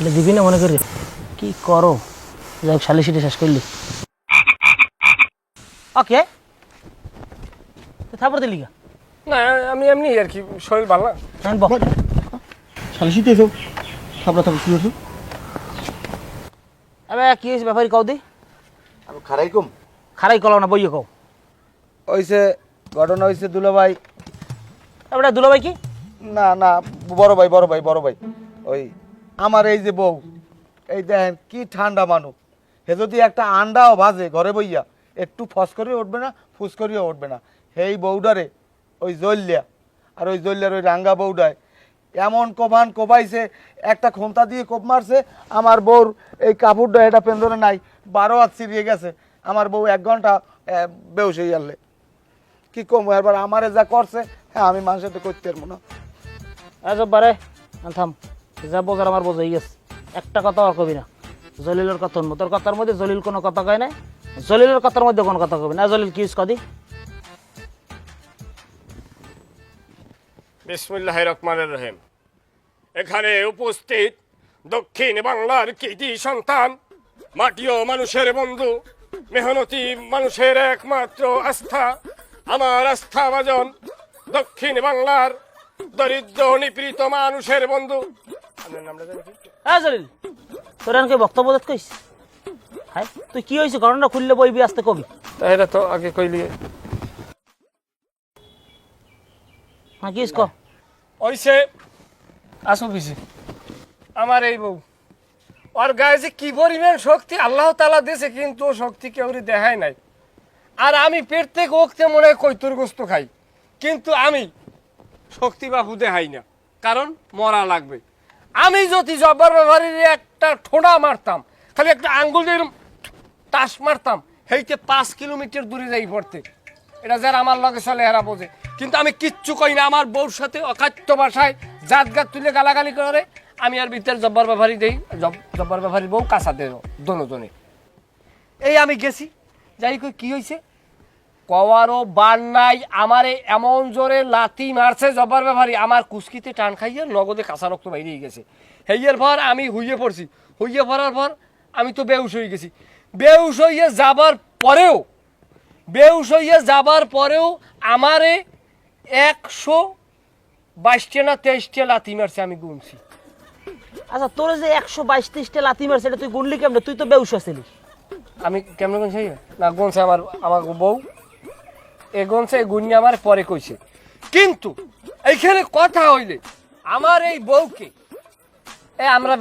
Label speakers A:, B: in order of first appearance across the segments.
A: এটা দিবি না মনে করি কি করো যাই হোক সালিশিটি শেষ করলি ওকে তারপর দিলি
B: না আমি এমনি আর কি শরীর ভালো না।
C: সালিশিতে এসব থাপড়া থাপড়ি শুরু হয়েছে।
A: এবার কি হয়েছে ব্যাপারী কও দি
C: আমি খারাই কম
A: খারাই কলাও না বইয়ে কও
C: হয়েছে ঘটনা হয়েছে দুলাভাই।
A: এবার দুলাভাই কি
C: না না বড় ভাই বড় ভাই বড় ভাই ওই আমার এই যে বউ এই দেখেন কি ঠান্ডা মানুষ হে যদি একটা আন্ডাও ভাজে ঘরে বইয়া একটু ফস করিয়ে উঠবে না ফুস করিয়ে উঠবে না সেই বউডারে ওই জল্লিয়া আর ওই জল্লিয়ার ওই রাঙ্গা বউডায় এমন কোবান কোবাইছে একটা খোঁতা দিয়ে কোপ মারছে আমার বউর এই কাপড়টা এটা পেন্দরে নাই 12 হাত ছিঁড়িয়ে গেছে আমার বউ 1 ঘন্টা বেউস হয়ে গেলে কি কম এবার আমারে যা করছে হ্যাঁ আমি মানুষের তো করতে পারবো না।
A: এসব বারে থাম যা বোঝার আমার বোঝাই গেছে একটা কথা আর কবি না জলিলের কথা শুনবো তোর কথার মধ্যে জলিল কোনো কথা কয় নাই জলিলের কথার মধ্যে কোনো কথা কবি না জলিল কি কদি
B: বিসমিল্লাহির রহমানির রহিম। এখানে উপস্থিত দক্ষিণ বাংলার কৃতি সন্তান, মাটি ও মানুষের বন্ধু, মেহনতি মানুষের একমাত্র আস্থা, আমার আস্থাভাজন দক্ষিণ বাংলার দরিদ্র নিপীড়িত মানুষের বন্ধু। আপনার নামটা জানি কি?
A: হ্যাঁ জলিল তোর এনকে বক্তব্য দিতে কইস হ্যাঁ তুই কি হয়েছে ঘটনা খুললে বইবি আসতে কবি
B: তা এটা তো আগে কইলি।
A: হ্যাঁ কি কো
B: ওইসে আসো পিছে আমার এই বউ ওর গায়ে যে কি পরিমাণ শক্তি আল্লাহ তাআলা দিয়েছে কিন্তু ও শক্তি কেউ দেখায় নাই। আর আমি পেট থেকে ওখতে মনে হয় কৈতুর গোস্ত খাই কিন্তু আমি শক্তি বাবু দেখাই না কারণ মরা লাগবে। আমি যদি জব্বার ব্যবহারের একটা ঠোঁটা মারতাম খালি একটা আঙ্গুল দিয়ে টাস মারতাম হেইতে 5 কিলোমিটার দূরে যাই পড়তে। এটা যারা আমার লগে চলে এরা বোঝে কিন্তু আমি কিচ্ছু কই না। আমার বউর সাথে অকাট্য ভাষায় জাত গাত তুলে গালাগালি করে আমি আর ভিতরে জব্বার ব্যবহারই দেই জব্বার ব্যবহারীর বউ কাঁচা দেয় দোনো। এই আমি গেছি যাই কই কি হয়েছে কওয়ারও বার নাই আমারে এমন জোরে লাথি মারছে জব্বার ব্যবহারী আমার কুস্কিতে টান খাইয়ে নগদে কাঁচা রক্ত বাইরে গেছে। হেইয়ের পর আমি হুইয়ে পড়ছি হুইয়ে পড়ার পর আমি তো বেউস হয়ে গেছি। বেউস হইয়ে যাবার পরেও আমারে 122টা না 23টা লাথি মারছে আমি গুনছি।
A: আচ্ছা তোর যে 122-23টা লাথি মারছে এটা তুই গুনলি কেমনে তুই তো বেউস ছিলি
B: আমি কেমন গুনছি না গুনছে আমার বউ এ গুনছে গুনি আমার পরে কইছে। কিন্তু এইখানে কথা হইলে আমার এই বউকে আমরা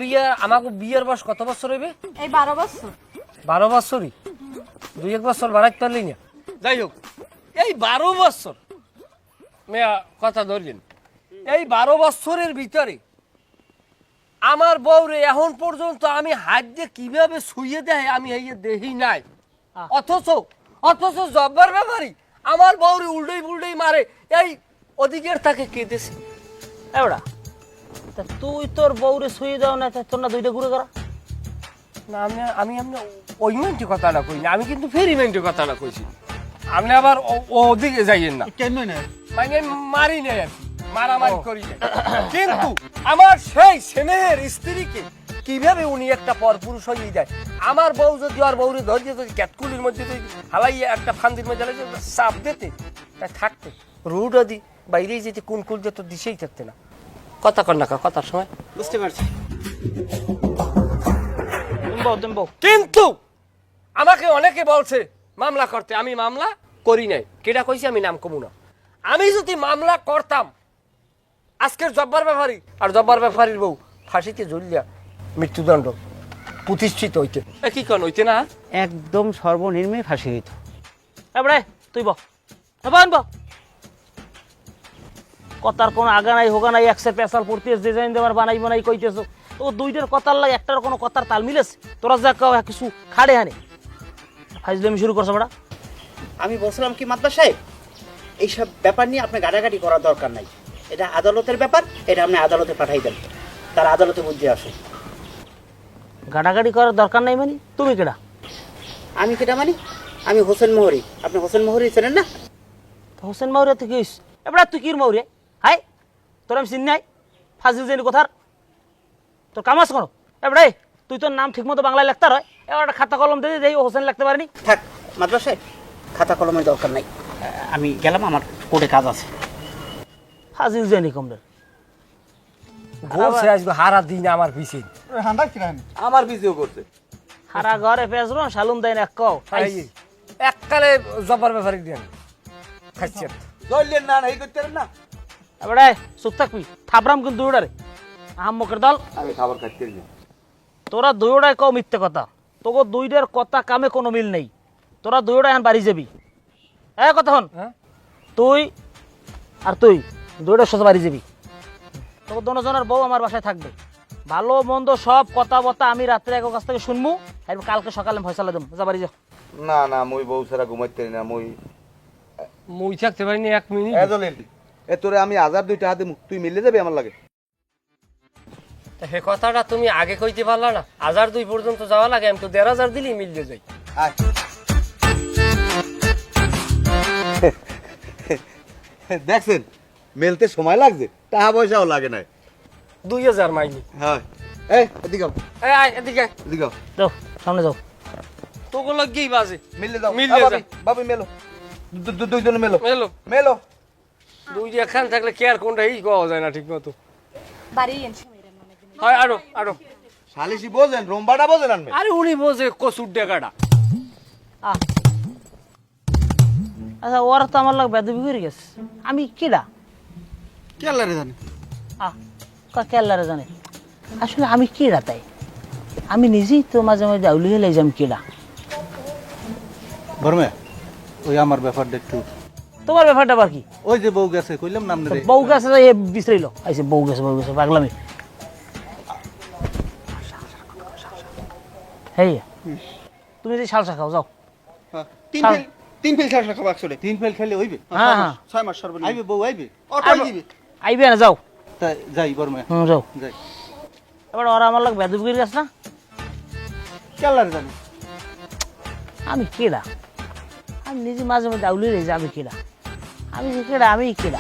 B: আমাকে বিয়ের বয়স কত বছর হইবে?
D: এই 12 বছর।
B: 12 বছরই 2-1 বছর বাড়াইতে পারলি না। যাই হোক এই 12 বছর মেয়া কথা ধরলেন এই 12 বছরের ভিতরে আমার বউরে এখন পর্যন্ত আমি হাত দিয়ে কিভাবে শুয়ে দেয় আমি এই দেখি নাই। অথচ জব্বার ব্যাপারী আমার বউরে উল্টেই মারে এই ওদিকের তাকে কেঁদেছে।
A: এবড়া তা তুই তোর বউরে শুয়ে দাও না তোর না দুইটা ঘুরে করা
B: না আমি ওই মিনিটের কথাটা কই না আমি কিন্তু ফেরি মিনিটের কথাটা কইছি। আপনি আবার ওদিকে যাইয়েন না
C: কেন না
B: মানে মারি নেই আর কি মারামারি করি না। কিন্তু আমার সেই স্নেহের স্ত্রীকে কিভাবে উনি একটা পরপুরুষ হয়ে যায় আমার বউ যদি আর বউরে ধরিয়ে যদি ক্যাটকুলির মধ্যে যদি হালাইয়ে একটা ফান্দির মধ্যে চাপ দিতে থাকতে রুট যদি বাইরেই যেতে কুল যেত দিশেই থাকতে না। কথা কর না কথার সময়
C: বুঝতে পারছি।
B: কিন্তু আমাকে অনেকে বলছে মামলা করতে আমি মামলা করি নাই। কেটা কইছি আমি নাম কমু না। আমি যদি মামলা করতাম আজকের জব্বার ব্যাপারী আর জব্বার ব্যাপারীর বউ ফাঁসিতে ঝুলিয়া মৃত্যুদণ্ড প্রতিষ্ঠিত হইতে কি কোন হইতে না
E: একদম সর্বনিম্নে ফাঁসি হইত।
A: এবড়ে তুই বল কথার কোনো আগা নাই হোগা নাই একসের পেশাল পড়তে ডিজাইন দেওয়ার বানাই কইতেছো তো দুইটার কথার লাগে একটার কোনো কথার তাল মিলেছে তোরা যা কিছু খাড়ে হানে ফাইজলামি শুরু করছো বেটা।
E: আমি বলছিলাম কি মাদ্দার সাহেব এইসব ব্যাপার নিয়ে আপনার গাড়াগাড়ি করার দরকার নাই। এটা আদালতের ব্যাপার, এটা আপনি আদালতে পাঠাই দেন, তার আদালতে বুঝে আসে।
A: গাড়াগাড়ি করার দরকার নাই মানে তুমি কেডা?
E: আমি কেটা মানে আমি হোসেন মোহরি। আপনি হোসেন মোহরি চেনেন না?
A: হোসেন মাউরিয়া তুই কি এবার তুই কির মাউরিয়া হাই তোর আমি চিনি নাই ফাজিল জানি কথার তোর কাম আছে কোনো এবারে তুই তোর নাম ঠিকমতো বাংলায় লিখতে হয়, এবার একটা খাতা কলম দিয়ে দেই, ও হোসেন লিখতে পারেনি।
E: থাক মাদ্রাস সাহেব, খাতা কলমের দরকার নাই, আমি গেলাম, আমার কোর্টে কাজ আছে।
A: হাজিল জানি কমদের
B: ঘুরছে আসবে হারা দিন আমার পিছে।
C: আমার ভিডিও করছে।
A: হারা ঘরে পেঁচরো শালুম দেয় না এক
B: এককালে জবার ব্যাপারে দেন খাইছে।
C: চললেন না এই করতে পারেন না।
A: এবারে চুপ থাকবি, থাবরাম কিন্তু দুইটারে আহাম্মকের দল।
C: আমি খাবার খাইতে যাই।
A: তোরা দুইটাই কও মিথ্যে কথা, তোকে দুইটার কথা কামে কোনো মিল নেই। তোরা দুইটাই এখন বাড়ি যাবি। কথা হন,
B: হ্যাঁ
A: তুই আর তুই দুইটা সোজা বাড়ি যাবি। তোকে দুজনের বউ আমার বাসায় থাকবে। ভালো মন্দ সব কথা বতা আমি রাত্রে এক কাছ থেকে শুনবো, এরপর কালকে সকালে ফয়সালা দেবো। যা বাড়ি যা।
C: না না মুই বউ ছাড়া ঘুমাইতে পারি না।
B: মুই থাকতে পারিনি 1 মিনিট।
C: এ তোরে আমি 1002 টাকা দেবো, তুই মিলে যাবে আমার লাগে।
B: হে কথাটা তুমি আগে কইতে পারলা না? 1002 পর্যন্ত যাওয়া লাগে, আমি তো 1,500 দিলেই মিললে যাই।
C: আয়। দেখছেন মেলতে সময় লাগছে, টাকা পয়সাও লাগে না।
B: 2000 মাইনি।
C: হ্যাঁ এই এদিকে আও,
B: এই আয় এদিকে আয়।
C: এদিকে আও।
A: যাও সামনে যাও।
B: তোকে লগেই বাজে।
C: মিলে যাও।
B: মিললে
C: আ,
B: যাও।
C: বাবি মেলো, দুইজনে মেলো
B: মেলো
C: মেলো।
B: দুই একখান থাকলে কে আর কোনটা এই কওয়া যায় না ঠিক মতো।
D: বাড়ি এনছে মেয়েরা অনেকদিন।
B: হয় আরো আরো।
C: শালিশি বোঝেন, রোম্বাটা বোঝেন আনবে।
B: আরে উনি বোঝে কচুর ডেকাটা।
A: আচ্ছা ওরা তো আমার লাগে বেদবি করে গেছে। আমি কিডা?
C: কেলারে জানে।
A: কেল্লারে জানে আসলে আমি কিডা? তাই আমি নিজেই তো মাঝে মাঝে আউলি হলে যাম কিডা।
F: বর্মে ওই আমার ব্যাপারটা একটু,
A: তোমার ব্যাপারটা আবার কি?
F: ওই যে বউ গেছে কইলাম না আপনারে,
A: বউ গেছে এ বিশ্রাইল আইসে, বউ গেছে পাগলামি। হেই তুমি যে শালসা খাও যাও।
E: তিন ফেল ছাড়া খাবার চলে।
F: 3 ফেল খেলে হইবে?
A: হ্যাঁ হ্যাঁ
E: 6 মাস সর্বনিম্ন।
F: আইবে বউ আইবে?
A: আইবে না, যাও।
F: তাই যাই বর্মে
A: যাও।
F: যাই।
A: এবার ওরা আমার লাগে বেদবি করে গেছে না।
E: কেলারে জানে।
A: আমি কিডা? আমি নিজে মাঝে মাঝে আউলি হয়ে যাই। আমি কিডা? আমি যে কিডা? আমি কিডা?